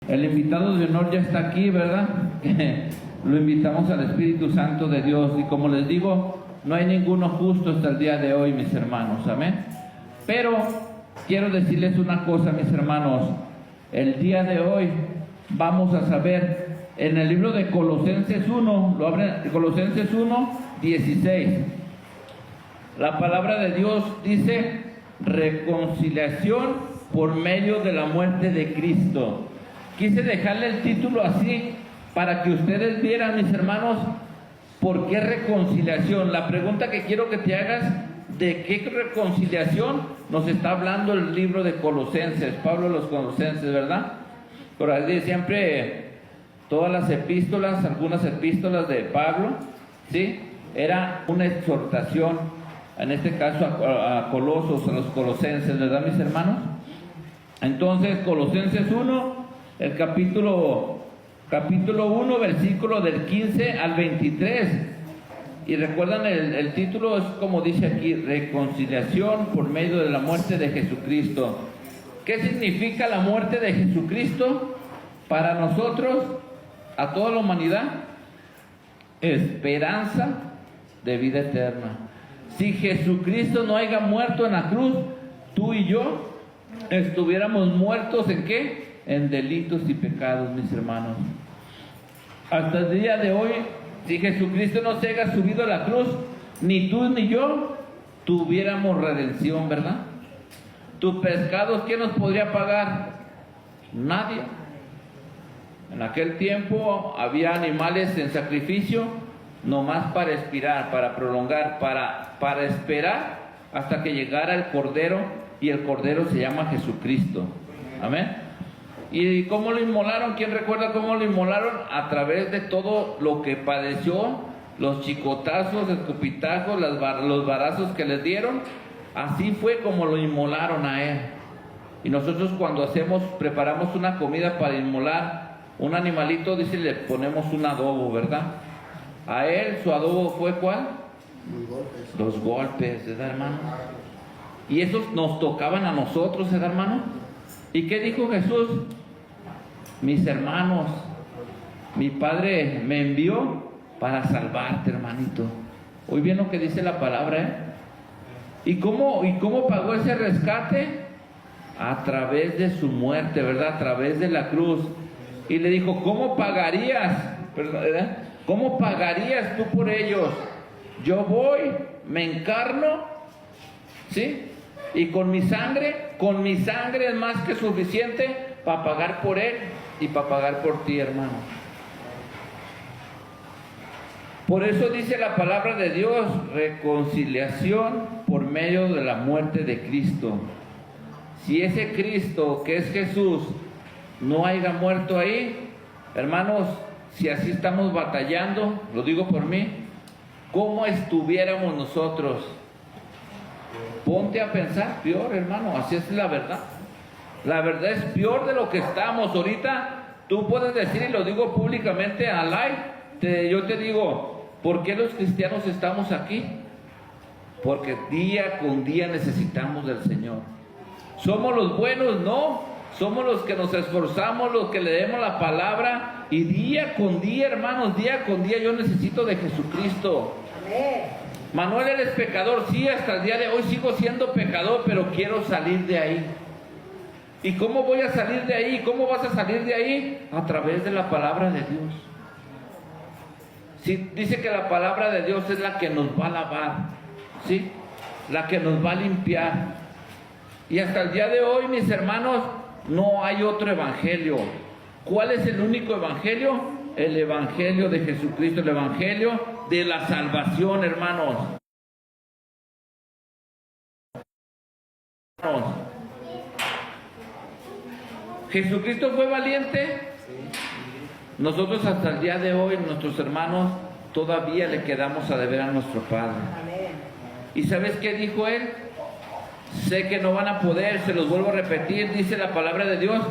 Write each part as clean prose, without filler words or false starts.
El invitado de honor ya está aquí, ¿verdad? Lo invitamos al Espíritu Santo de Dios. Y como les digo, no hay ninguno justo hasta el día de hoy, mis hermanos. Amén. Pero quiero decirles una cosa, mis hermanos. El día de hoy vamos a saber en el libro de Colosenses 1, lo abren, Colosenses 1, 16. La palabra de Dios dice reconciliación por medio de la muerte de Cristo. Quise dejarle el título así para que ustedes vieran, mis hermanos, por qué reconciliación. La pregunta que quiero que te hagas, ¿de qué reconciliación nos está hablando el libro de Colosenses? Pablo a los Colosenses, ¿verdad? Por ahí siempre, todas las epístolas, algunas epístolas de Pablo, ¿sí? Era una exhortación, en este caso a Colosos, a los Colosenses, ¿verdad, mis hermanos? Entonces, Colosenses 1, el capítulo 1, versículo del 15 al 23. Y recuerdan el título, es como dice aquí, reconciliación por medio de la muerte de Jesucristo. ¿Qué significa la muerte de Jesucristo para nosotros, a toda la humanidad? Esperanza de vida eterna. Si Jesucristo no haya muerto en la cruz, tú y yo estuviéramos muertos ¿en qué? En delitos y pecados, mis hermanos. Hasta el día de hoy, si Jesucristo no se haya subido a la cruz, ni tú ni yo tuviéramos redención, ¿verdad? Tus pecados, ¿quién nos podría pagar? Nadie. En aquel tiempo había animales en sacrificio, nomás para expirar, para prolongar, para esperar hasta que llegara el Cordero, y el Cordero se llama Jesucristo. Amén. ¿Y cómo lo inmolaron? ¿Quién recuerda cómo lo inmolaron? A través de todo lo que padeció, los chicotazos, escupitajos, los varazos que les dieron. Así fue como lo inmolaron a él. Y nosotros cuando preparamos una comida para inmolar un animalito, dice, le ponemos un adobo, ¿verdad? A él su adobo fue ¿cuál? Los golpes, ¿verdad, hermano? Y esos nos tocaban a nosotros, ¿verdad, hermano? ¿Y qué dijo Jesús? Mis hermanos, mi Padre me envió para salvarte, hermanito. Hoy bien lo que dice la palabra, ¿eh? ¿Y cómo pagó ese rescate? A través de su muerte, ¿verdad? A través de la cruz. Y le dijo, ¿cómo pagarías? ¿Verdad? ¿Cómo pagarías tú por ellos? Yo voy, me encarno, ¿sí? Y con mi sangre es más que suficiente para pagar por él y para pagar por ti, hermano. Por eso dice la palabra de Dios, reconciliación por medio de la muerte de Cristo. Si ese Cristo, que es Jesús, no haya muerto ahí, hermanos, si así estamos batallando, lo digo por mí, ¿cómo estuviéramos nosotros? Ponte a pensar, peor, hermano, así es la verdad. La verdad es peor de lo que estamos. Ahorita tú puedes decir, y lo digo públicamente al aire, yo te digo, ¿por qué los cristianos estamos aquí? Porque día con día necesitamos del Señor. ¿Somos los buenos? No. Somos los que nos esforzamos, los que leemos la palabra, y día con día, hermanos, día con día yo necesito de Jesucristo. Amén. Manuel, eres pecador, sí, hasta el día de hoy sigo siendo pecador, pero quiero salir de ahí. ¿Y cómo voy a salir de ahí? ¿Cómo vas a salir de ahí? A través de la palabra de Dios. Sí, dice que la palabra de Dios es la que nos va a lavar, ¿sí? La que nos va a limpiar. Y hasta el día de hoy, mis hermanos, no hay otro evangelio. ¿Cuál es el único evangelio? El evangelio de Jesucristo, el evangelio de la salvación, hermanos. ¿Jesucristo fue valiente? Nosotros hasta el día de hoy, nuestros hermanos, todavía le quedamos a deber a nuestro Padre. ¿Y sabes qué dijo él? Sé que no van a poder, se los vuelvo a repetir, dice la palabra de Dios,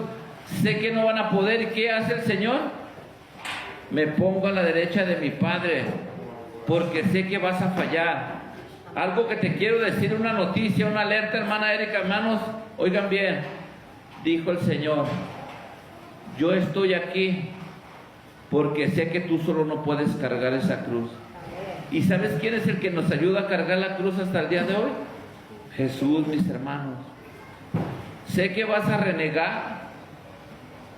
sé que no van a poder. ¿Y qué hace el Señor? Me pongo a la derecha de mi Padre, porque sé que vas a fallar. Algo que te quiero decir, una noticia, una alerta, hermana Erika, hermanos, oigan bien, dijo el Señor, yo estoy aquí porque sé que tú solo no puedes cargar esa cruz. ¿Y sabes quién es el que nos ayuda a cargar la cruz hasta el día de hoy? Jesús, mis hermanos. Sé que vas a renegar,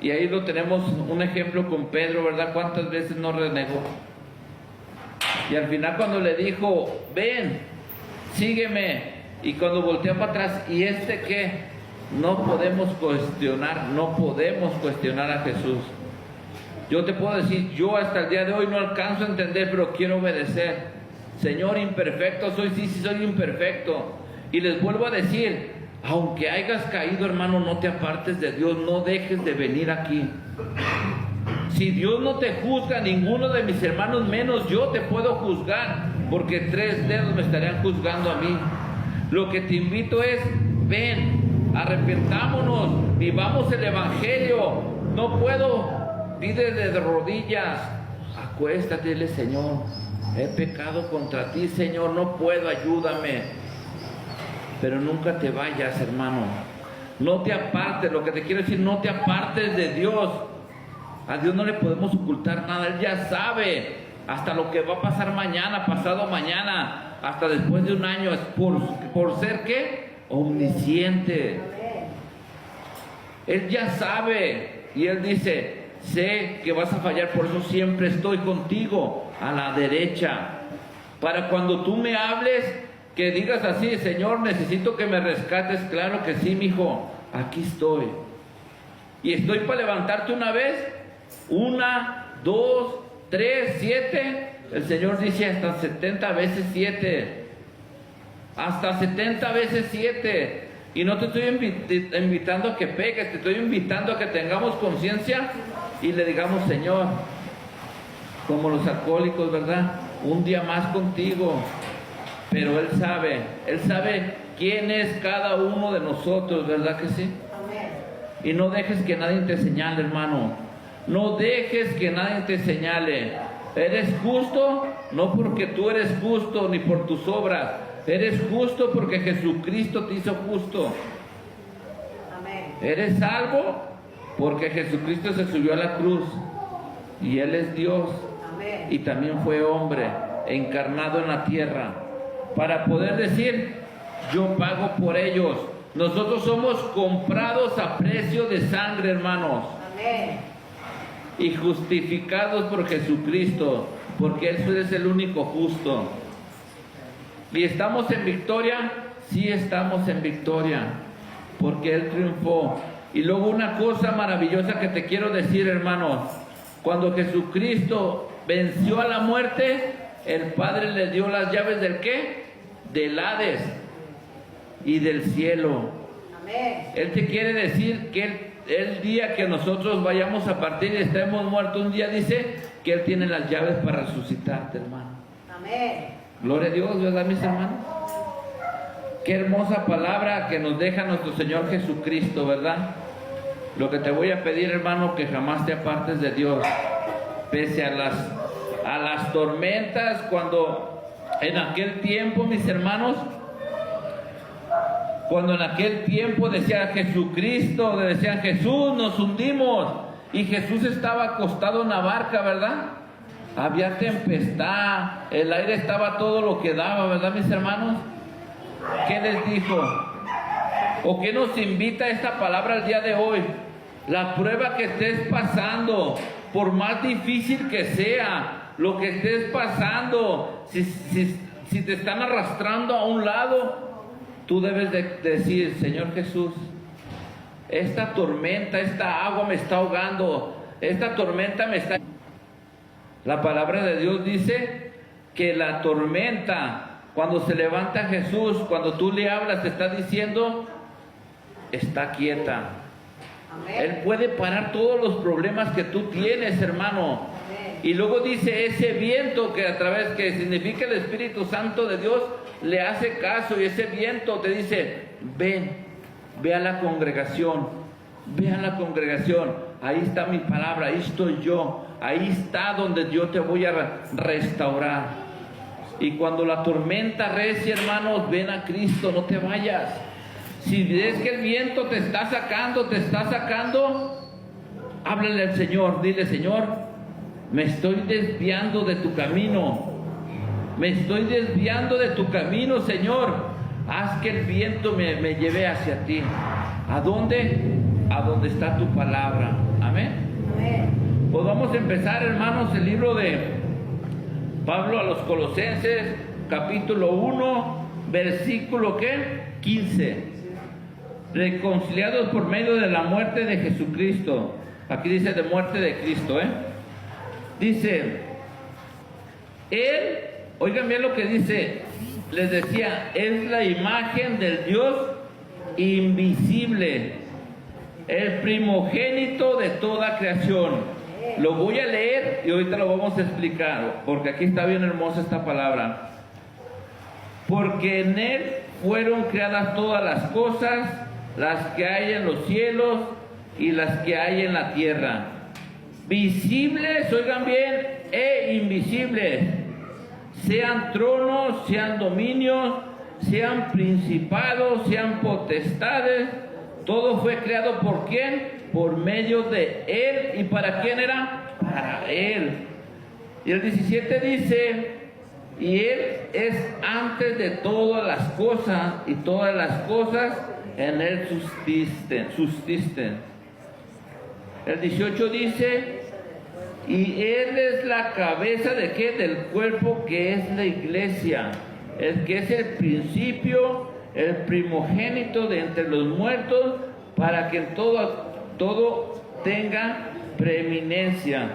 y ahí lo tenemos un ejemplo con Pedro, ¿verdad? ¿Cuántas veces no renegó? Y al final cuando le dijo, ven, sígueme, y cuando voltea para atrás, ¿y este qué? No podemos cuestionar a Jesús. Yo te puedo decir, yo hasta el día de hoy no alcanzo a entender, pero quiero obedecer. Señor, imperfecto soy, sí soy imperfecto. Y les vuelvo a decir, aunque hayas caído, hermano, no te apartes de Dios, no dejes de venir aquí. Si Dios no te juzga, ninguno de mis hermanos menos yo te puedo juzgar, porque 3 dedos me estarían juzgando a mí. Lo que te invito es, ven, arrepentámonos, vivamos el Evangelio. No puedo, pídele de rodillas, acuéstate, dile, Señor, he pecado contra ti, Señor, no puedo, ayúdame. Pero nunca te vayas, hermano. No te apartes, lo que te quiero decir, no te apartes de Dios. A Dios no le podemos ocultar nada, Él ya sabe hasta lo que va a pasar mañana, pasado mañana, hasta después de un año. Es por ser, ¿qué? Omnisciente. Él ya sabe, y Él dice, sé que vas a fallar, por eso siempre estoy contigo a la derecha, para cuando tú me hables, que digas así, Señor, necesito que me rescates. Claro que sí, mijo, aquí estoy. Y estoy para levantarte una vez, 1, 2, 3, 7. El Señor dice hasta 70 veces 7. Hasta 70 veces 7. Y no te estoy invitando a que peques, te estoy invitando a que tengamos conciencia y le digamos, Señor, como los alcohólicos, ¿verdad? Un día más contigo. Pero Él sabe quién es cada uno de nosotros, ¿verdad que sí? Amén. Y no dejes que nadie te señale, hermano. No dejes que nadie te señale. ¿Eres justo? No porque tú eres justo ni por tus obras. Eres justo porque Jesucristo te hizo justo. Amén. Eres salvo porque Jesucristo se subió a la cruz y Él es Dios. Amén. Y también fue hombre encarnado en la tierra, para poder decir, yo pago por ellos. Nosotros somos comprados a precio de sangre, hermanos. Amén. Y justificados por Jesucristo, porque Él es el único justo. ¿Y estamos en victoria? Sí, estamos en victoria, porque Él triunfó. Y luego una cosa maravillosa que te quiero decir, hermanos, cuando Jesucristo venció a la muerte, el Padre le dio las llaves ¿del qué? Del Hades y del cielo. Amén. Él te quiere decir que el día que nosotros vayamos a partir y estemos muertos, un día dice que Él tiene las llaves para resucitarte, hermano. Amén. Gloria a Dios, ¿verdad, mis hermanos? Qué hermosa palabra que nos deja nuestro Señor Jesucristo, ¿verdad? Lo que te voy a pedir, hermano, que jamás te apartes de Dios, pese a las tormentas. Cuando en aquel tiempo, mis hermanos, cuando en aquel tiempo decía Jesucristo, decían Jesús, nos hundimos, y Jesús estaba acostado en la barca, ¿verdad? Había tempestad, el aire estaba todo lo que daba, ¿verdad, mis hermanos? ¿Qué les dijo? ¿O qué nos invita esta palabra el día de hoy? La prueba que estés pasando, por más difícil que sea, lo que estés pasando, si te están arrastrando a un lado, tú debes de decir, Señor Jesús, esta tormenta, esta agua me está ahogando, esta tormenta me está... La palabra de Dios dice que la tormenta, cuando se levanta Jesús, cuando tú le hablas, te está diciendo, está quieta. Amén. Él puede parar todos los problemas que tú tienes, hermano. Amén. Y luego dice, ese viento que que significa el Espíritu Santo de Dios, le hace caso, y ese viento te dice, ven, ve a la congregación, ve a la congregación, ahí está mi palabra, ahí estoy yo, ahí está donde yo te voy a restaurar. Y cuando la tormenta recie, hermanos, ven a Cristo, no te vayas. Si ves que el viento te está sacando, Háblale al Señor, dile: Señor, me estoy desviando de tu camino. Me estoy desviando de tu camino, Señor. Haz que el viento me lleve hacia ti. ¿A dónde? A donde está tu palabra. Amén. Amén. Pues vamos a empezar, hermanos, el libro de Pablo a los Colosenses, capítulo 1, versículo ¿qué? 15. Reconciliados por medio de la muerte de Jesucristo. Aquí dice de muerte de Cristo, Dice, Él, oigan bien lo que dice, les decía, es la imagen del Dios invisible, el primogénito de toda creación. Lo voy a leer y ahorita lo vamos a explicar, porque aquí está bien hermosa esta palabra. Porque en Él fueron creadas todas las cosas, las que hay en los cielos y las que hay en la tierra, visibles, oigan bien, e invisibles, sean tronos, sean dominios, sean principados, sean potestades. Todo fue creado ¿por quién? Por medio de Él. ¿Y para quién era? Para Él. Y el 17 dice: y Él es antes de todas las cosas, y todas las cosas en Él subsisten. El 18 dice: y Él es la cabeza ¿de qué? Del cuerpo, que es la iglesia, el que es el principio, el primogénito de entre los muertos, para que en todo tenga preeminencia.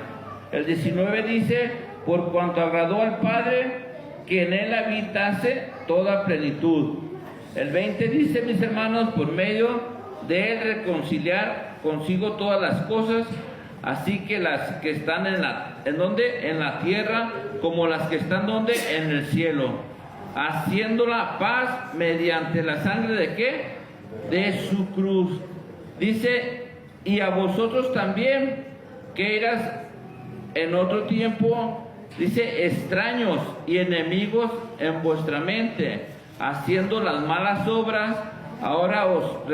El 19 dice: por cuanto agradó al Padre que en Él habitase toda plenitud. El 20 dice, mis hermanos, por medio de Él reconciliar consigo todas las cosas, así que las que están ¿en dónde? En la tierra, como las que están ¿dónde? En el cielo, haciendo la paz mediante la sangre ¿de qué? De su cruz. Dice: y a vosotros también, que eras en otro tiempo, dice, extraños y enemigos en vuestra mente, haciendo las malas obras, ahora os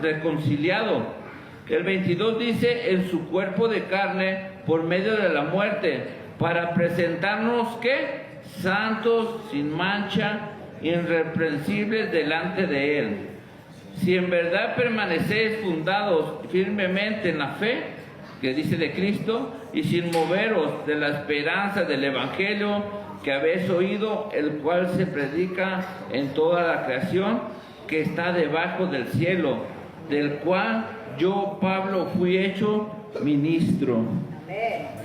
reconciliado. El 22 dice: en su cuerpo de carne, por medio de la muerte, para presentarnos ¿qué? Santos, sin mancha, irreprensibles delante de Él. Si en verdad permanecéis fundados firmemente en la fe, que dice de Cristo, y sin moveros de la esperanza del Evangelio que habéis oído, el cual se predica en toda la creación que está debajo del cielo, del cual yo, Pablo, fui hecho ministro.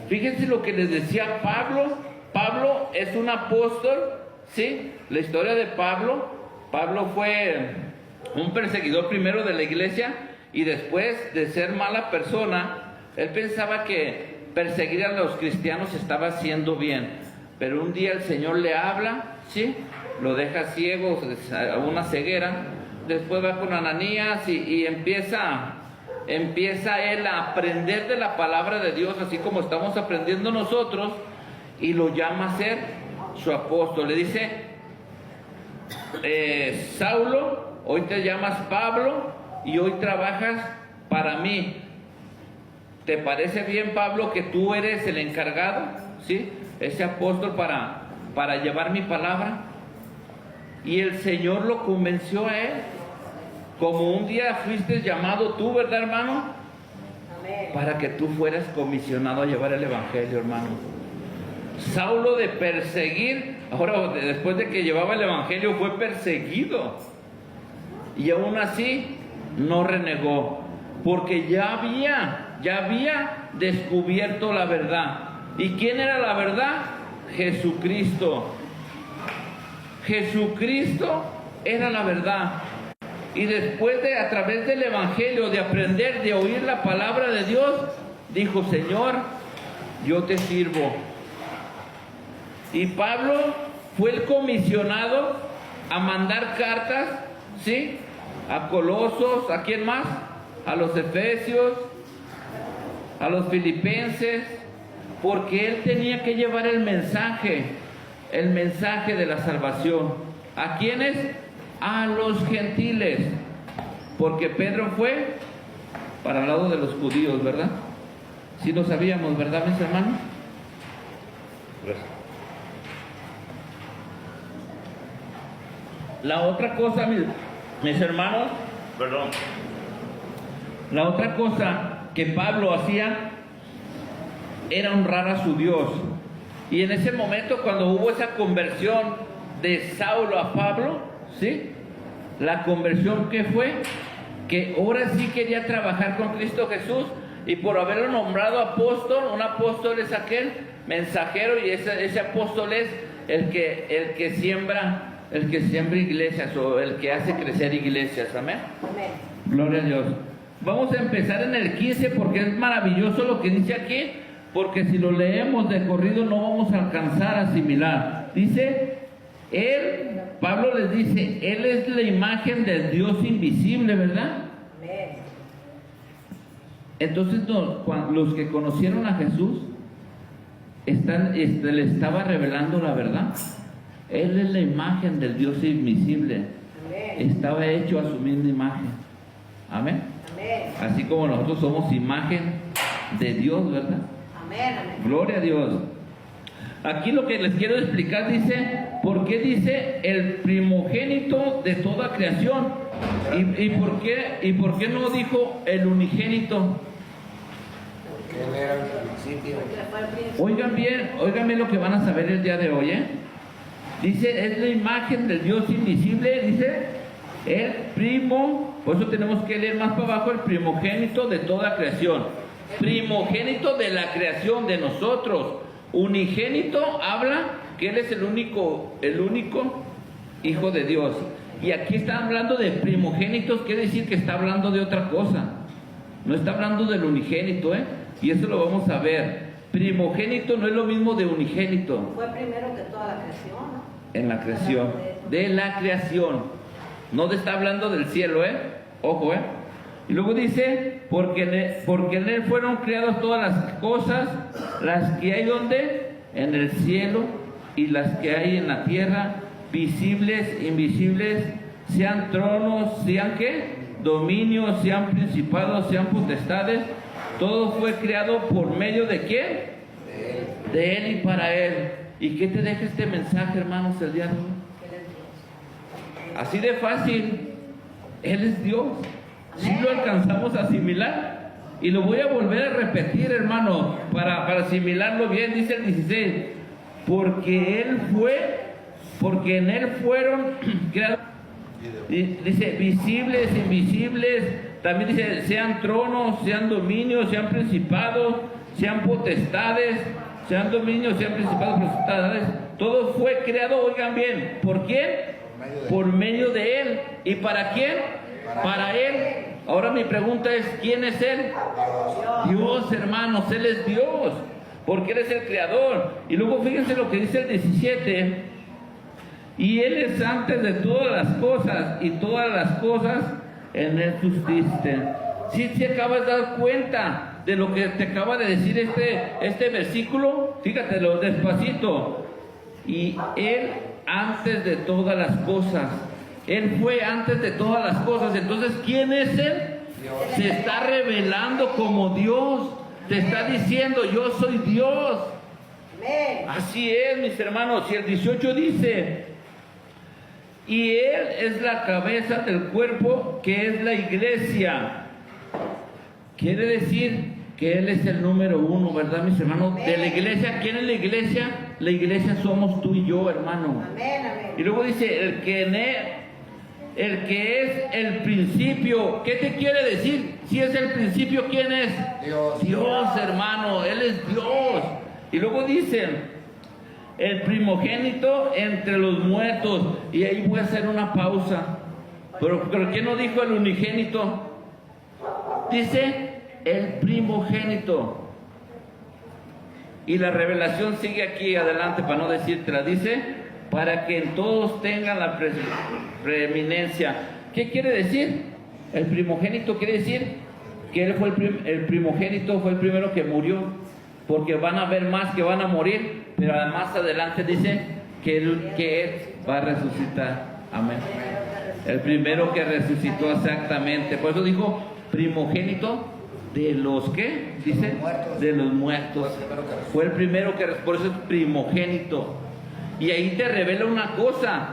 Fíjense lo que les decía Pablo. Pablo es un apóstol, ¿sí? La historia de Pablo fue un perseguidor primero de la iglesia, y después de ser mala persona, él pensaba que perseguir a los cristianos estaba haciendo bien. Pero un día el Señor le habla, ¿sí? Lo deja ciego, a una ceguera. Después va con Ananías y empieza él a aprender de la palabra de Dios, así como estamos aprendiendo nosotros, y lo llama a ser su apóstol. Le dice: Saulo, hoy te llamas Pablo y hoy trabajas para mí. ¿Te parece bien, Pablo, que tú eres el encargado, ¿sí? Ese apóstol para llevar mi palabra? Y el Señor lo convenció a él, como un día fuiste llamado tú, ¿verdad, hermano? Amén. Para que tú fueras comisionado a llevar el Evangelio, hermano. Saulo, de perseguir, ahora después de que llevaba el Evangelio, fue perseguido, y aún así no renegó, porque ya había descubierto la verdad. ¿Y quién era la verdad? Jesucristo. Jesucristo era la verdad. Y después de, a través del Evangelio, de aprender, de oír la palabra de Dios, dijo: Señor, yo te sirvo. Y Pablo fue el comisionado a mandar cartas, ¿sí? A Colosos, ¿a quién más? A los Efesios, a los Filipenses, porque él tenía que llevar el mensaje de la salvación. ¿A quiénes? A los gentiles, porque Pedro fue para el lado de los judíos, ¿verdad? Sí lo sabíamos, ¿verdad, mis hermanos? La otra cosa, mis hermanos, perdón, la otra cosa que Pablo hacía era honrar a su Dios. Y en ese momento, cuando hubo esa conversión de Saulo a Pablo, ¿sí? La conversión que fue, que ahora sí quería trabajar con Cristo Jesús, y por haberlo nombrado apóstol, un apóstol es aquel mensajero, y ese apóstol es el que siembra iglesias, o el que hace crecer iglesias. Amén. Amén. Gloria a Dios. Vamos a empezar en el 15 porque es maravilloso lo que dice aquí, porque si lo leemos de corrido no vamos a alcanzar a asimilar. Dice, Pablo les dice, Él es la imagen del Dios invisible, ¿verdad? Amén. Entonces los que conocieron a Jesús le estaba revelando la verdad. Él es la imagen del Dios invisible. Amén. Estaba hecho a su misma imagen. Amén. Amén. Así como nosotros somos imagen de Dios, ¿verdad? Amén. Amén. Gloria a Dios. Aquí lo que les quiero explicar dice, ¿por qué dice el primogénito de toda creación? ¿Y por qué no dijo el unigénito? Porque él era el principio. Porque fue el principio. Oigan bien lo que van a saber el día de hoy, ¿eh? Dice, es la imagen del Dios invisible, dice, el primo, por eso tenemos que leer más para abajo, el primogénito de toda creación. Primogénito de la creación de nosotros. Unigénito habla que Él es el único Hijo de Dios. Y aquí está hablando de primogénitos, quiere decir que está hablando de otra cosa. No está hablando del unigénito, ¿eh? Y eso lo vamos a ver. Primogénito no es lo mismo de unigénito. Fue primero que toda la creación, ¿no? En la creación, de la creación. No está hablando del cielo, ¿eh? Ojo, ¿eh? Y luego dice, porque en él fueron creadas todas las cosas, las que hay donde, en el cielo, y las que hay en la tierra, visibles, invisibles, sean tronos, sean ¿qué? Dominios, sean principados, sean potestades. Todo fue creado por medio de ¿quién? De Él y para Él. ¿Y qué te deja este mensaje, hermanos, el día de hoy? Él es Dios. Así de fácil. Él es Dios. Si lo alcanzamos a asimilar. Y lo voy a volver a repetir, hermano, para asimilarlo bien. Dice el 16, porque en Él fueron creados. Dice visibles, invisibles. También dice sean tronos, sean dominios, sean principados, sean potestades, sean dominios, sean principados, potestades. Todo fue creado, oigan bien, ¿por quién? Por medio de Él. ¿Y para quién? Para Él. Ahora mi pregunta es, ¿quién es Él? Dios, hermanos, Él es Dios, porque Él es el creador. Y luego fíjense lo que dice el 17, y Él es antes de todas las cosas, y todas las cosas en Él subsisten. Si te acabas de dar cuenta de lo que te acaba de decir este versículo, fíjatelo despacito. Y Él antes de todas las cosas. Él fue antes de todas las cosas. Entonces, ¿quién es Él? Dios. Se está revelando como Dios. Te está diciendo, yo soy Dios. Amén. Así es, mis hermanos. Y el 18 dice, y Él es la cabeza del cuerpo, que es la iglesia. Quiere decir que Él es el número uno, ¿verdad, mis hermanos? De la iglesia. ¿Quién es la iglesia? La iglesia somos tú y yo, hermano. Amén. Amén. Y luego dice, el que es el principio. ¿Qué te quiere decir? Si es el principio, ¿quién es? Dios. Dios, hermano, Él es Dios. Y luego dice, el primogénito entre los muertos. Y ahí voy a hacer una pausa. Pero ¿qué no dijo el unigénito? Dice, el primogénito. Y la revelación sigue aquí adelante para no decírtela. Dice, para que todos tengan la preeminencia. ¿Qué quiere decir? El primogénito quiere decir que él fue el primogénito, fue el primero que murió, porque van a haber más que van a morir, pero más adelante dice que él va a resucitar. Amén. El primero que resucitó, exactamente. Por eso dijo primogénito de los ¿qué? Dice, de los muertos. Fue el primero que, por eso es primogénito. Y ahí te revela una cosa,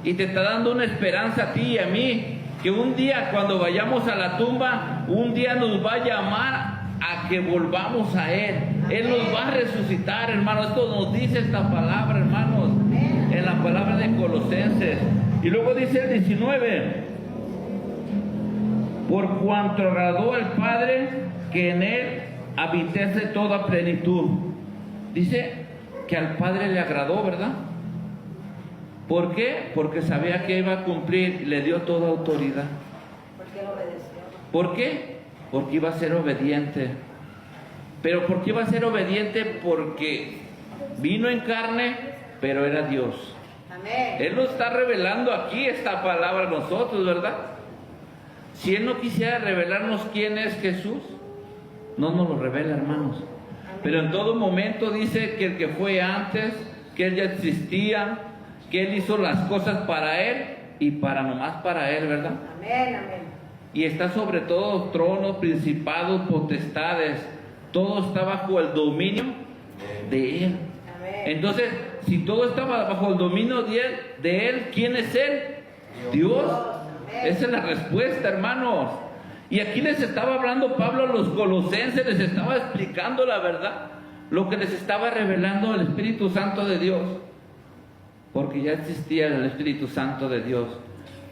y te está dando una esperanza a ti y a mí, que un día cuando vayamos a la tumba, un día nos va a llamar a que volvamos a Él. Él nos va a resucitar, hermanos. Esto nos dice esta palabra, hermanos, en la palabra de Colosenses. Y luego dice el 19: por cuanto agradó al Padre que en Él habitase toda plenitud. Dice que al Padre le agradó, ¿verdad? ¿Por qué? Porque sabía que iba a cumplir, le dio toda autoridad. ¿Por qué lo obedeció? ¿Por qué? Porque iba a ser obediente. ¿Pero por qué iba a ser obediente? Porque vino en carne, pero era Dios. Amén. Él nos está revelando aquí esta palabra a nosotros, ¿verdad? Si Él no quisiera revelarnos quién es Jesús, no nos lo revela, hermanos. Pero en todo momento dice que el que fue antes, que Él ya existía, que Él hizo las cosas para Él y para nomás para Él, ¿verdad? Amén, amén. Y está sobre todo tronos, principados, potestades. Todo está bajo el dominio de Él. Amén. Entonces, si todo está bajo el dominio de Él, ¿quién es Él? Dios. Esa es la respuesta, hermanos. Y aquí les estaba hablando Pablo a los colosenses, les estaba explicando la verdad, lo que les estaba revelando el Espíritu Santo de Dios. Porque ya existía el Espíritu Santo de Dios.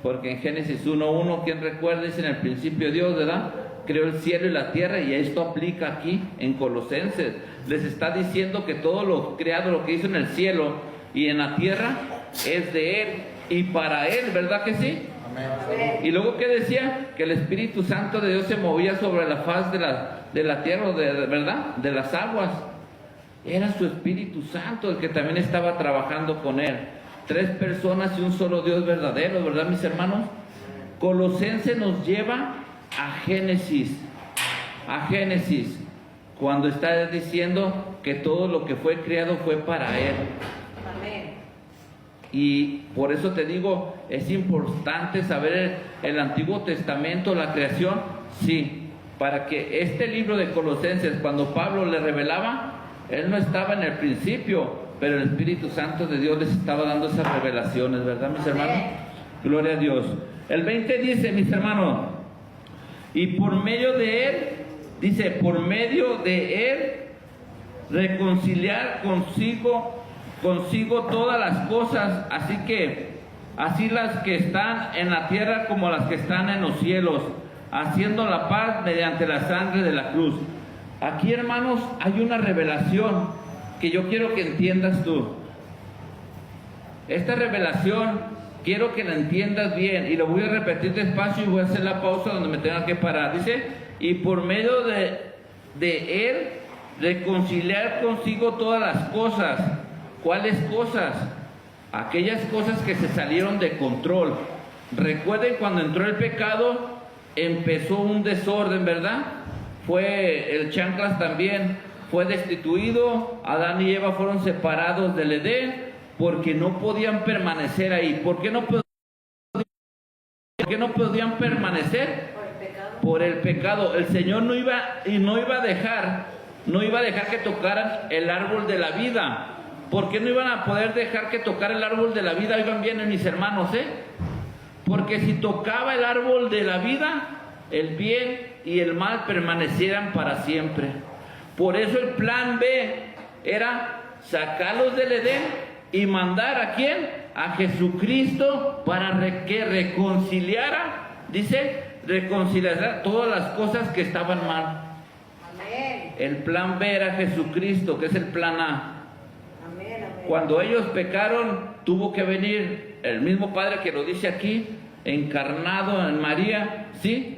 Porque en Génesis 1:1, ¿quién recuerda? Dice: en el principio Dios, ¿verdad?, creó el cielo y la tierra. Y esto aplica aquí en Colosenses. Les está diciendo que todo lo creado, lo que hizo en el cielo y en la tierra, es de Él y para Él, ¿verdad que sí? Amén. Y luego, ¿qué decía? Que el Espíritu Santo de Dios se movía sobre la faz de la tierra, ¿verdad?, de las aguas. Era su Espíritu Santo el que también estaba trabajando con Él. 3 personas y un solo Dios verdadero, ¿verdad, mis hermanos? Colosenses nos lleva a Génesis, cuando está diciendo que todo lo que fue creado fue para Él. Amén. Y por eso te digo, es importante saber el Antiguo Testamento, la creación, sí, para que este libro de Colosenses, cuando Pablo le revelaba, él no estaba en el principio, pero el Espíritu Santo de Dios les estaba dando esas revelaciones, ¿verdad, mis hermanos? Gloria a Dios. El 20 dice, mis hermanos, y por medio de Él, dice, por medio de Él, reconciliar consigo todas las cosas, así las que están en la tierra como las que están en los cielos, haciendo la paz mediante la sangre de la cruz. Aquí, hermanos, hay una revelación que yo quiero que entiendas tú. Esta revelación quiero que la entiendas bien, y lo voy a repetir despacio y voy a hacer la pausa donde me tenga que parar. Dice, y por medio de Él reconciliar consigo todas las cosas. ¿Cuáles cosas? Aquellas cosas que se salieron de control. Recuerden, cuando entró el pecado, empezó un desorden, ¿verdad? Fue el chanclas también, fue destituido. Adán y Eva fueron separados del Edén porque no podían permanecer ahí. ¿Por qué no podían permanecer? Por el pecado. El Señor no iba a dejar que tocaran el árbol de la vida. ¿Por qué no iban a poder dejar que tocara el árbol de la vida? Oigan bien, mis hermanos, porque si tocaba el árbol de la vida, el bien y el mal permanecieran para siempre. Por eso el plan B era sacarlos del Edén y mandar ¿a quién? A Jesucristo, para que reconciliara, dice, reconciliar todas las cosas que estaban mal. Amén. El plan B era Jesucristo, que es el plan A. Amén, amén. Cuando ellos pecaron, tuvo que venir el mismo Padre que lo dice aquí, encarnado en María, ¿sí?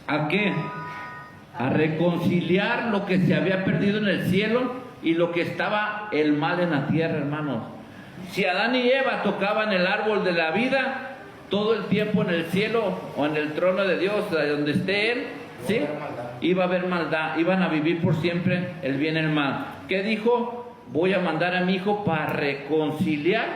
¿A qué? A reconciliar lo que se había perdido en el cielo y lo que estaba el mal en la tierra, hermanos. Si Adán y Eva tocaban el árbol de la vida, todo el tiempo en el cielo o en el trono de Dios, donde esté Él, ¿sí?, iba a haber maldad, iban a vivir por siempre el bien y el mal. ¿Qué dijo? Voy a mandar a mi hijo para reconciliar,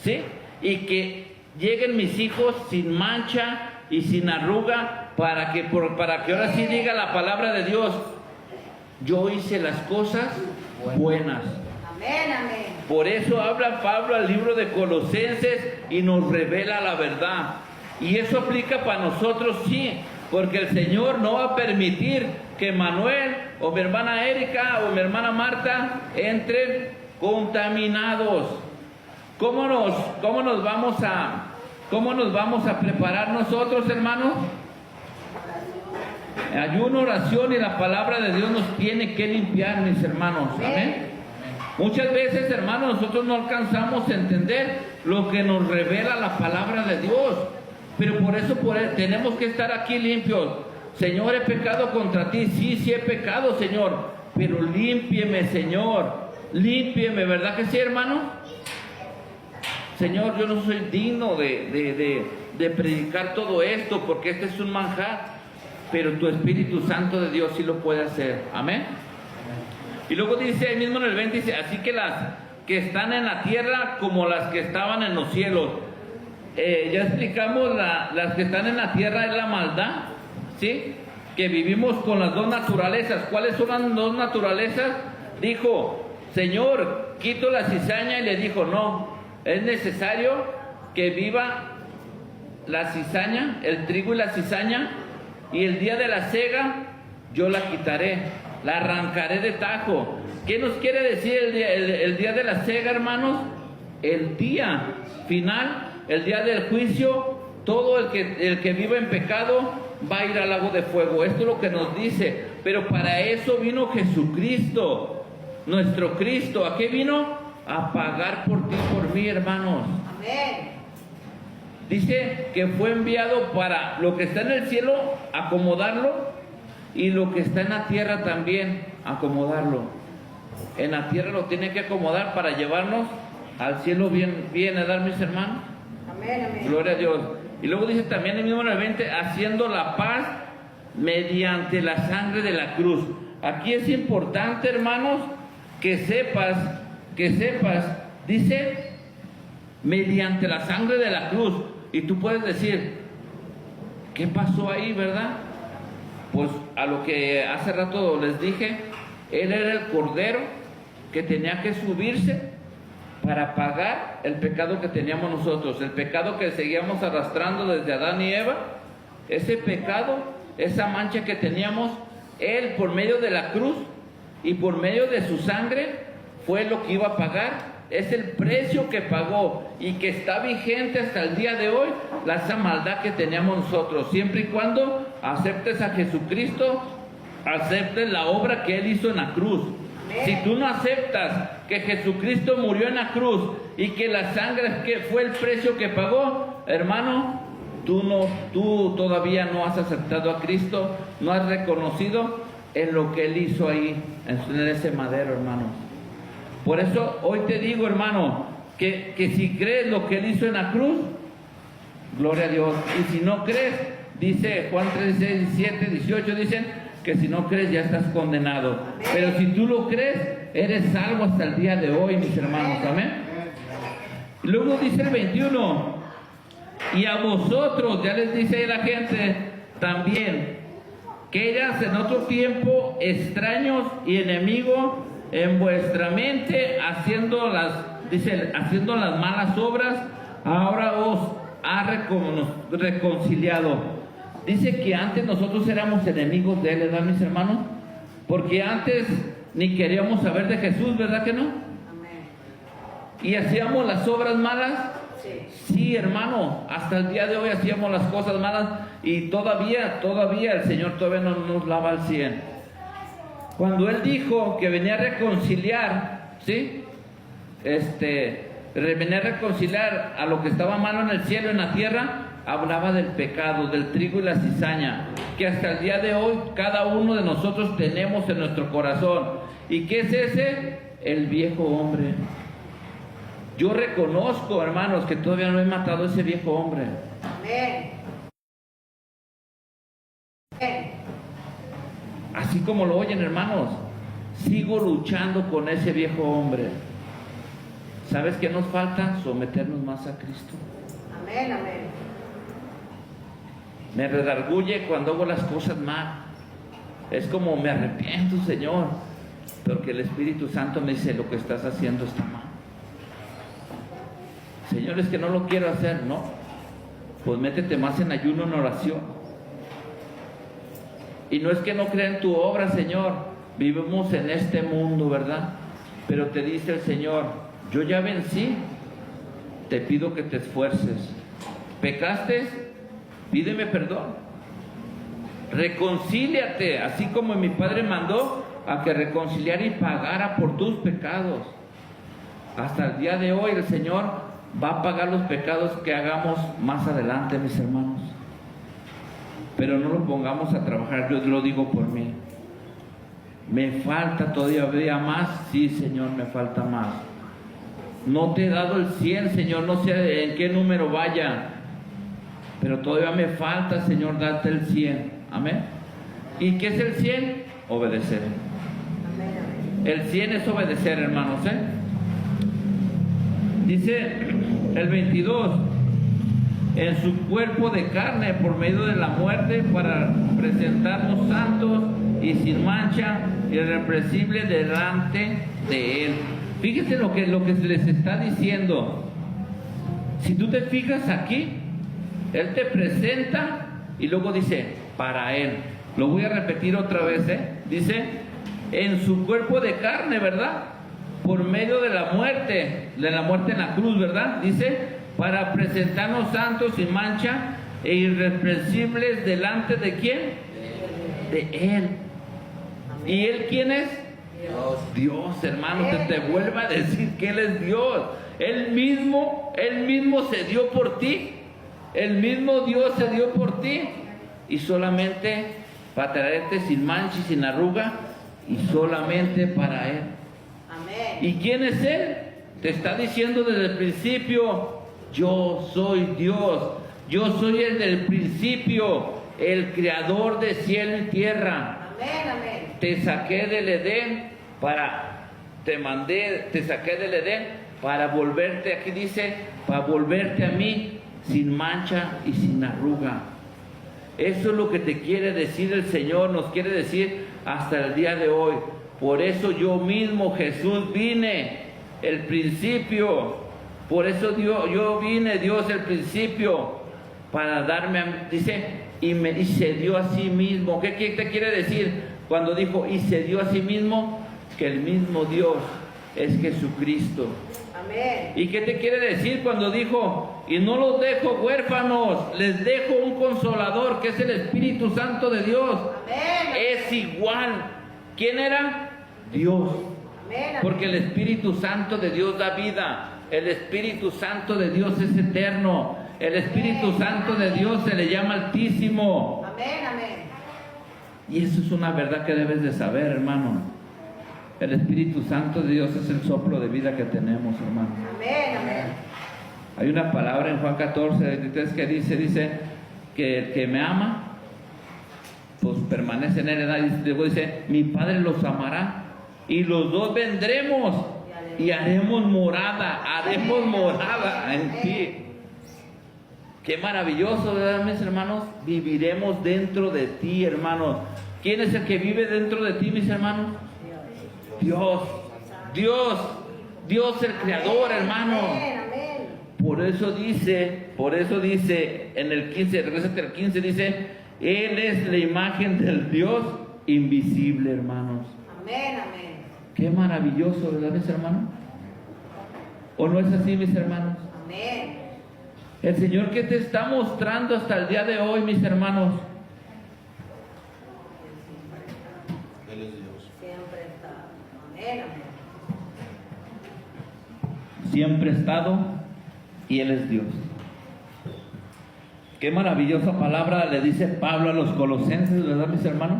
¿sí?, y que lleguen mis hijos sin mancha y sin arruga para que ahora sí diga la palabra de Dios, yo hice las cosas buenas. Amén, amén. Por eso habla Pablo al libro de Colosenses y nos revela la verdad. Y eso aplica para nosotros, sí, porque el Señor no va a permitir que Manuel o mi hermana Erika o mi hermana Marta entren contaminados. ¿Cómo nos vamos a preparar nosotros, hermanos? Ayuno, oración y la palabra de Dios nos tiene que limpiar, mis hermanos. Amén. Muchas veces, hermanos, nosotros no alcanzamos a entender lo que nos revela la palabra de Dios. Pero por eso tenemos que estar aquí limpios. Señor, he pecado contra ti. Sí, he pecado, Señor. Pero límpieme, Señor. Límpieme, ¿verdad que sí, hermano? Señor, yo no soy digno de predicar todo esto, porque este es un manjar. Pero tu Espíritu Santo de Dios sí lo puede hacer. Amén. Y luego dice ahí mismo en el 20, dice, así que las que están en la tierra como las que estaban en los cielos. Ya explicamos, las que están en la tierra es la maldad, ¿sí? Que vivimos con las dos naturalezas. ¿Cuáles son las dos naturalezas? Dijo, Señor, quito la cizaña, y le dijo, no, es necesario que viva la cizaña, el trigo y la cizaña, y el día de la siega yo la quitaré, la arrancaré de tajo. ¿Qué nos quiere decir el día de la siega, hermanos? El día final, el día del juicio. Todo el que viva en pecado va a ir al lago de fuego. Esto es lo que nos dice. Pero para eso vino Jesucristo, nuestro Cristo. ¿A qué vino? A pagar por ti y por mí, hermanos. Amén. Dice que fue enviado para lo que está en el cielo, acomodarlo, y lo que está en la tierra también, acomodarlo. En la tierra lo tiene que acomodar para llevarnos al cielo bien, ¿verdad, mis hermanos? Amén, amén. Gloria a Dios. Y luego dice también el mismo en el 20, haciendo la paz mediante la sangre de la cruz. Aquí es importante, hermanos, que sepas, dice, mediante la sangre de la cruz. Y tú puedes decir, ¿qué pasó ahí, verdad? Pues a lo que hace rato les dije, Él era el cordero que tenía que subirse para pagar el pecado que teníamos nosotros, el pecado que seguíamos arrastrando desde Adán y Eva. Ese pecado, esa mancha que teníamos, Él por medio de la cruz y por medio de su sangre fue lo que iba a pagar. Es el precio que pagó y que está vigente hasta el día de hoy, esa maldad que teníamos nosotros, siempre y cuando aceptes a Jesucristo, aceptes la obra que Él hizo en la cruz. Si tú no aceptas que Jesucristo murió en la cruz y que la sangre que fue el precio que pagó, hermano, tú todavía no has aceptado a Cristo, no has reconocido en lo que Él hizo ahí, en ese madero, hermano. Por eso hoy te digo, hermano, que si crees lo que Él hizo en la cruz, gloria a Dios. Y si no crees, dice Juan 3, 17, 18, dicen que si no crees ya estás condenado. Pero si tú lo crees, eres salvo hasta el día de hoy, mis hermanos. Amén. Y luego dice el 21, y a vosotros, ya les dice ahí la gente también, que eras en otro tiempo extraños y enemigos en vuestra mente, haciendo las malas obras, ahora os ha reconciliado. Dice que antes nosotros éramos enemigos de Él, ¿verdad, mis hermanos? Porque antes ni queríamos saber de Jesús, ¿verdad que no? Amén. Y hacíamos las obras malas. Sí. Sí, hermano, hasta el día de hoy hacíamos las cosas malas y todavía el Señor todavía no nos lava al 100. Cuando Él dijo que venía a reconciliar, ¿sí? Venía a reconciliar a lo que estaba malo en el cielo y en la tierra, hablaba del pecado, del trigo y la cizaña, que hasta el día de hoy cada uno de nosotros tenemos en nuestro corazón. ¿Y qué es ese? El viejo hombre. Yo reconozco, hermanos, que todavía no he matado a ese viejo hombre. Amén. Amén. Así como lo oyen, hermanos, sigo luchando con ese viejo hombre. ¿Sabes qué nos falta? Someternos más a Cristo. Amén, amén. Me redarguye cuando hago las cosas mal. Es como me arrepiento, Señor, porque el Espíritu Santo me dice, lo que estás haciendo está mal. Señor, es que no lo quiero hacer, ¿no? Pues métete más en ayuno, en oración. Y no es que no crea en tu obra, Señor. Vivimos en este mundo, ¿verdad? Pero te dice el Señor, yo ya vencí. Te pido que te esfuerces. ¿Pecaste? Pídeme perdón. Reconcíliate, así como mi Padre mandó a que reconciliara y pagara por tus pecados. Hasta el día de hoy el Señor va a pagar los pecados que hagamos más adelante, mis hermanos. Pero no lo pongamos a trabajar, yo lo digo por mí. ¿Me falta todavía más? Sí, Señor, me falta más. No te he dado el 100, Señor, no sé en qué número vaya, pero todavía me falta, Señor, darte el 100. Amén. ¿Y qué es el 100? Obedecer. El 100 es obedecer, hermanos, Dice el 22, en su cuerpo de carne por medio de la muerte para presentarnos santos y sin mancha, irreprensibles delante de Él. Fíjense lo que les está diciendo. Si tú te fijas aquí, Él te presenta y luego dice, para Él. Lo voy a repetir otra vez, Dice, en su cuerpo de carne, ¿verdad? Por medio de la muerte en la cruz, ¿verdad? Dice, para presentarnos santos sin mancha e irreprensibles delante de ¿quién? De Él. ¿Y Él quién es? Dios, hermano, te vuelva a decir que Él es Dios. Él mismo se dio por ti. El mismo Dios se dio por ti. Y solamente para traerte sin mancha y sin arruga. Y solamente para Él. Amén. ¿Y quién es Él? Te está diciendo desde el principio, yo soy Dios. Yo soy el del principio, el creador de cielo y tierra. Amén, amén. Te saqué del Edén te saqué del Edén para volverte, aquí dice, para volverte a mí sin mancha y sin arruga. Eso es lo que te quiere decir el Señor, nos quiere decir hasta el día de hoy. Por eso yo mismo, Jesús, vine, el principio. Por eso yo vine, Dios, el principio, para darme, dice, y se dio a sí mismo. ¿Qué te quiere decir cuando dijo, y se dio a sí mismo? Que el mismo Dios es Jesucristo. Amén. ¿Y qué te quiere decir cuando dijo, y no los dejo huérfanos, les dejo un consolador, que es el Espíritu Santo de Dios? Amén. Es igual. ¿Quién era? Dios. Amén. Porque el Espíritu Santo de Dios da vida. El Espíritu Santo de Dios es eterno. El Espíritu Santo de Dios se le llama Altísimo. Amén, amén. Y eso es una verdad que debes de saber, hermano. El Espíritu Santo de Dios es el soplo de vida que tenemos, hermano. Amén, amén. Hay una palabra en Juan 14, 23 que dice que el que me ama, pues permanece en él. Y luego dice, mi Padre los amará y los dos vendremos y haremos morada en ti. Qué maravilloso, ¿verdad, mis hermanos? Viviremos dentro de ti, hermanos. ¿Quién es el que vive dentro de ti, mis hermanos? Dios el creador, hermano. Amén, amén. Por eso dice en el 15, regresate al 15, dice, Él es la imagen del Dios invisible, hermanos. Amén, amén. Qué maravilloso, ¿verdad, mis hermanos? ¿O no es así, mis hermanos? Amén. El Señor que te está mostrando hasta el día de hoy, mis hermanos. Él es Dios. Siempre está. Amén, amén. Siempre ha estado y Él es Dios. Qué maravillosa palabra le dice Pablo a los colosenses, ¿verdad, mis hermanos?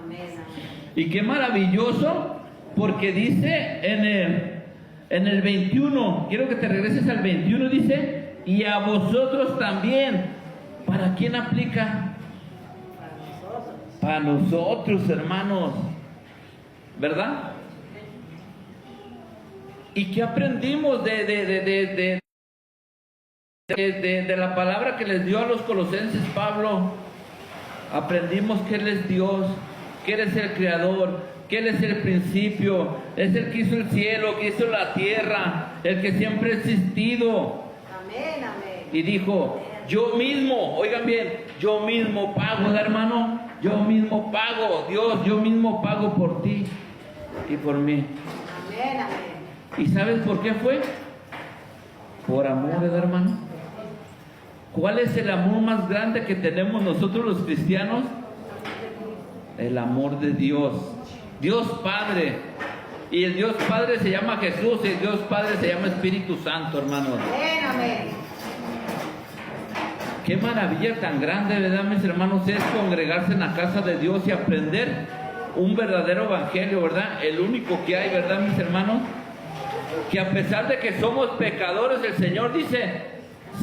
Amén, amén. Y qué maravilloso, porque dice en el 21, quiero que te regreses al 21, dice, y a vosotros también. ¿Para quién aplica? Para nosotros. Para nosotros, hermanos, ¿verdad? ¿Y qué aprendimos de la palabra que les dio a los colosenses Pablo? aprendimos que Él es Dios, que Él es el Creador, que Él es el principio, es el que hizo el cielo, que hizo la tierra, el que siempre ha existido. Amén, amén. Y dijo, yo mismo, oigan bien, yo mismo pago, ¿verdad, hermano? Yo mismo pago, Dios, yo mismo pago por ti y por mí. Amén, amén. ¿Y sabes por qué fue? Por amor, ¿verdad, hermano? ¿Cuál es el amor más grande que tenemos nosotros los cristianos? El amor de Dios. Dios Padre. Y el Dios Padre se llama Jesús y el Dios Padre se llama Espíritu Santo, hermanos. Amén, amén. Qué maravilla tan grande, ¿verdad, mis hermanos? Es congregarse en la casa de Dios y aprender un verdadero evangelio, ¿verdad? El único que hay, ¿verdad, mis hermanos? Que a pesar de que somos pecadores, el Señor dice,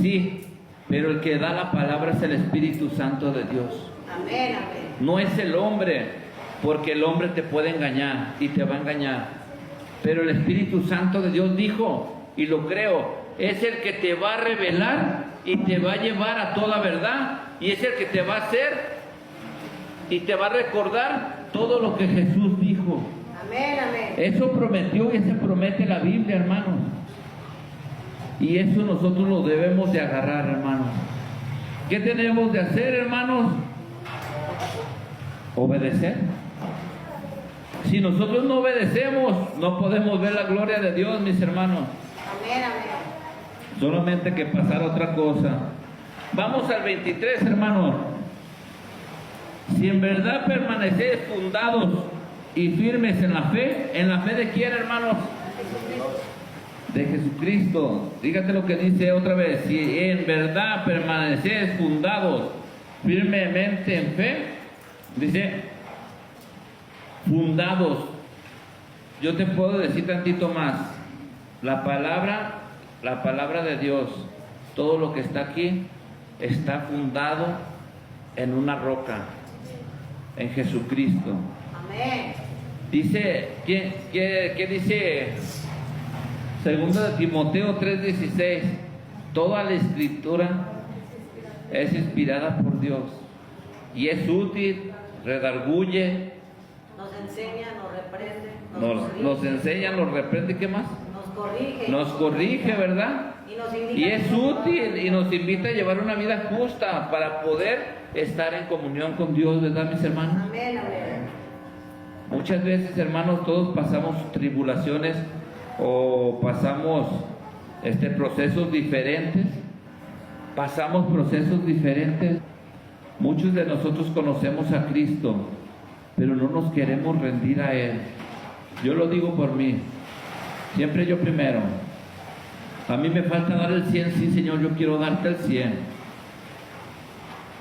sí, pero el que da la palabra es el Espíritu Santo de Dios. Amén, amén. No es el hombre, porque el hombre te puede engañar y te va a engañar. Pero el Espíritu Santo de Dios dijo, y lo creo, es el que te va a revelar y te va a llevar a toda verdad. Y es el que te va a hacer y te va a recordar todo lo que Jesús dijo. Amén, amén. Eso prometió y eso promete la Biblia, hermanos. Y eso nosotros lo debemos de agarrar, hermanos. ¿Qué tenemos de hacer, hermanos? Obedecer. Si nosotros no obedecemos, no podemos ver la gloria de Dios, mis hermanos. Amén, amén. Solamente que pasar otra cosa. Vamos al 23, hermanos. Si en verdad permanecéis fundados y firmes en la fe de quién, hermanos? De Jesucristo. Dígate lo que dice otra vez. Si en verdad permanecéis fundados firmemente en fe, dice fundados. Yo te puedo decir tantito más. La palabra de Dios, todo lo que está aquí está fundado en una roca, en Jesucristo. Amén. Dice, ¿qué dice? Segundo de Timoteo 3:16, toda la escritura es inspirada por Dios y es útil, redarguye, Nos enseña, nos reprende, nos enseña, nos reprende, ¿qué más? nos corrige. Nos corrige, ¿verdad? Y nos invita Y a es útil y nos invita a llevar una vida justa para poder estar en comunión con Dios, ¿verdad, mis hermanos? Amén, amén. Muchas veces, hermanos, todos pasamos tribulaciones o pasamos procesos diferentes. Pasamos procesos diferentes. Muchos de nosotros conocemos a Cristo, pero no nos queremos rendir a Él. Yo lo digo por mí. Siempre yo primero. A mí me falta dar el 100, sí, Señor, yo quiero darte el 100.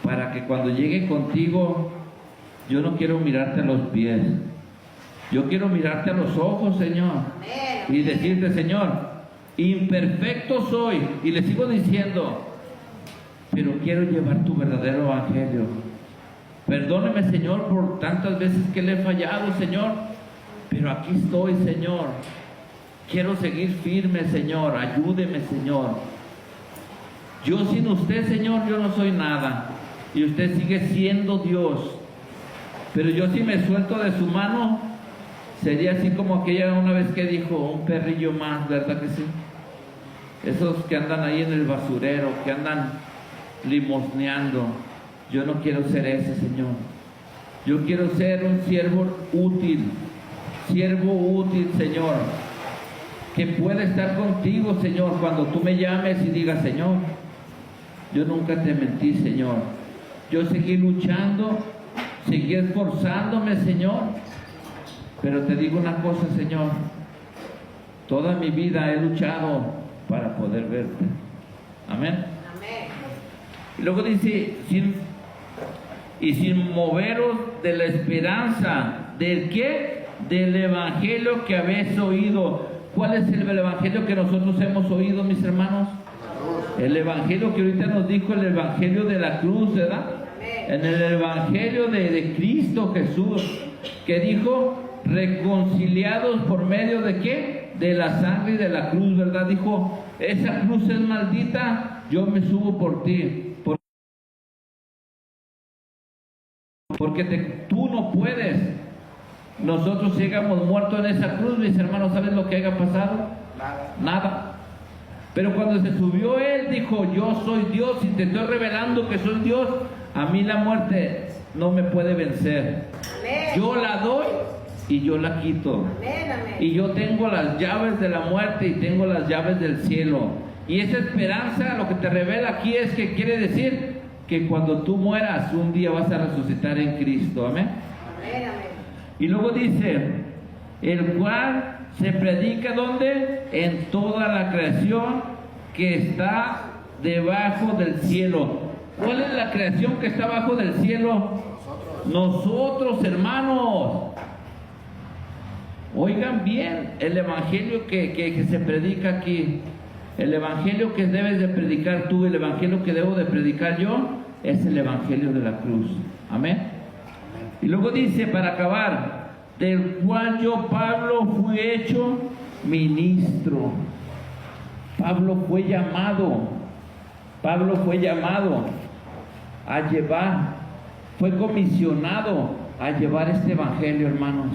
Para que cuando llegue contigo, yo no quiero mirarte a los pies. Yo quiero mirarte a los ojos, Señor, Amén. y decirte, Señor, imperfecto soy, y le sigo diciendo, pero quiero llevar tu verdadero evangelio. Perdóneme, Señor, por tantas veces que le he fallado, Señor, pero aquí estoy, Señor. Quiero seguir firme, Señor, ayúdeme, Señor. Yo sin usted, Señor, yo no soy nada, y usted sigue siendo Dios. Pero yo si me suelto de su mano, sería así como aquella una vez que dijo, un perrillo más, ¿verdad que sí? Esos que andan ahí en el basurero, que andan limosneando. Yo no quiero ser ese, Señor. Yo quiero ser un siervo útil, Señor, que pueda estar contigo, Señor, cuando tú me llames y digas, Señor, yo nunca te mentí, Señor. Yo seguí luchando, seguí esforzándome, Señor. Pero te digo una cosa, Señor, toda mi vida he luchado para poder verte. Amén. Amén. Y luego dice, sin moveros de la esperanza, ¿del qué? Del evangelio que habéis oído. ¿Cuál es el evangelio que nosotros hemos oído, mis hermanos? El evangelio que ahorita nos dijo, el evangelio de la cruz, ¿verdad? En el evangelio de Cristo Jesús, que dijo, reconciliados por medio de qué? De la sangre y de la cruz, ¿verdad? Dijo, esa cruz es maldita, yo me subo por ti. porque tú no puedes. Nosotros llegamos muertos en esa cruz, mis hermanos, ¿saben lo que haya pasado? Nada. Pero cuando se subió Él, dijo, yo soy Dios y te estoy revelando que soy Dios. A mí la muerte no me puede vencer. Amén. Yo la doy y yo la quito. Amén, amén. Y yo tengo las llaves de la muerte y tengo las llaves del cielo. Y esa esperanza, lo que te revela aquí es que quiere decir que cuando tú mueras, un día vas a resucitar en Cristo. Amén. Amén, amén. Y luego dice, el cual se predica ¿dónde? En toda la creación que está debajo del cielo. ¿Cuál es la creación que está abajo del cielo? Nosotros, hermanos. Oigan bien el evangelio que se predica aquí. El evangelio que debes de predicar tú, el evangelio que debo de predicar yo, es el evangelio de la cruz. Amén. Y luego dice, para acabar, del cual yo, Pablo, fui hecho ministro. Pablo fue llamado a llevar, fue comisionado a llevar este evangelio, hermanos.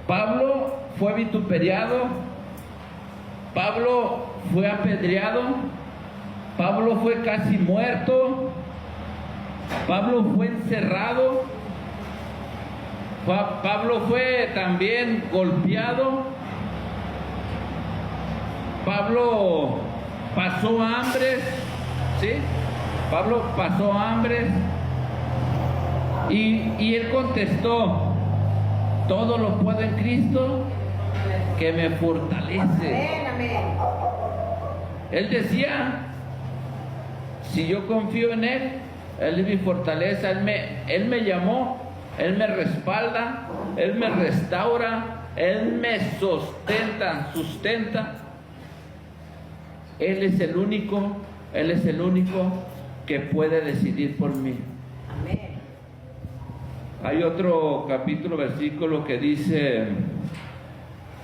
Pablo fue vituperiado, Pablo fue apedreado, Pablo fue casi muerto, Pablo fue encerrado, Pablo fue también golpeado, Pablo pasó hambre, ¿sí? Pablo pasó hambre y él contestó, todo lo puedo en Cristo que me fortalece. Amén, amén. Él decía, si yo confío en Él, Él es mi fortaleza, Él me llamó, Él me respalda, Él me restaura, Él me sustenta. Él es el único que puede decidir por mí. Amén. Hay otro capítulo, versículo que dice,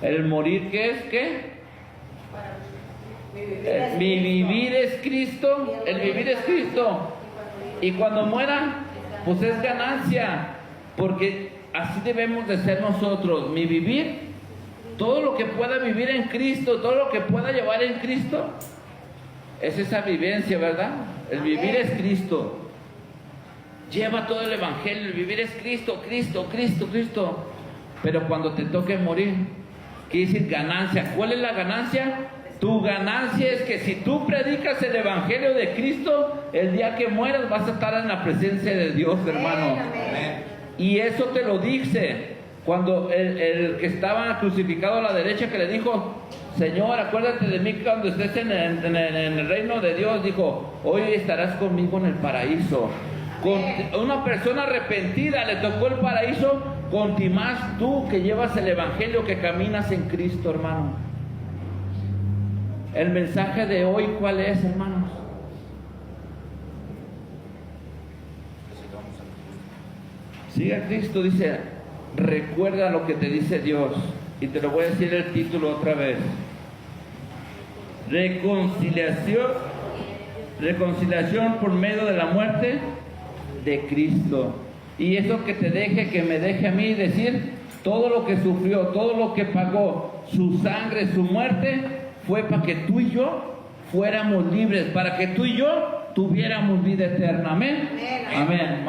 el morir, ¿qué es? ¿Qué? Mi vivir es Cristo, el vivir es Cristo. Y cuando muera, pues es ganancia, porque así debemos de ser nosotros. Mi vivir, todo lo que pueda vivir en Cristo, todo lo que pueda llevar en Cristo, es esa vivencia, ¿verdad? El vivir es Cristo. Lleva todo el evangelio, el vivir es Cristo, Cristo, Cristo, Cristo. Pero cuando te toque morir, quiere decir ganancia. ¿Cuál es la ganancia? Tu ganancia es que si tú predicas el evangelio de Cristo, el día que mueras vas a estar en la presencia de Dios, hermano. Amén. Y eso te lo dice cuando el que estaba crucificado a la derecha, que le dijo, Señor, acuérdate de mí cuando estés en el reino de Dios, dijo, hoy estarás conmigo en el paraíso. Con una persona arrepentida le tocó el paraíso, con ti más tú que llevas el evangelio, que caminas en Cristo, hermano. El mensaje de hoy, ¿cuál es, hermanos? Sigue a Cristo, dice, recuerda lo que te dice Dios. Y te lo voy a decir el título otra vez. Reconciliación por medio de la muerte de Cristo. Y eso que te deje, que me deje a mí decir, todo lo que sufrió, todo lo que pagó, su sangre, su muerte, fue para que tú y yo fuéramos libres, para que tú y yo tuviéramos vida eterna. Amén. Amén. Amén.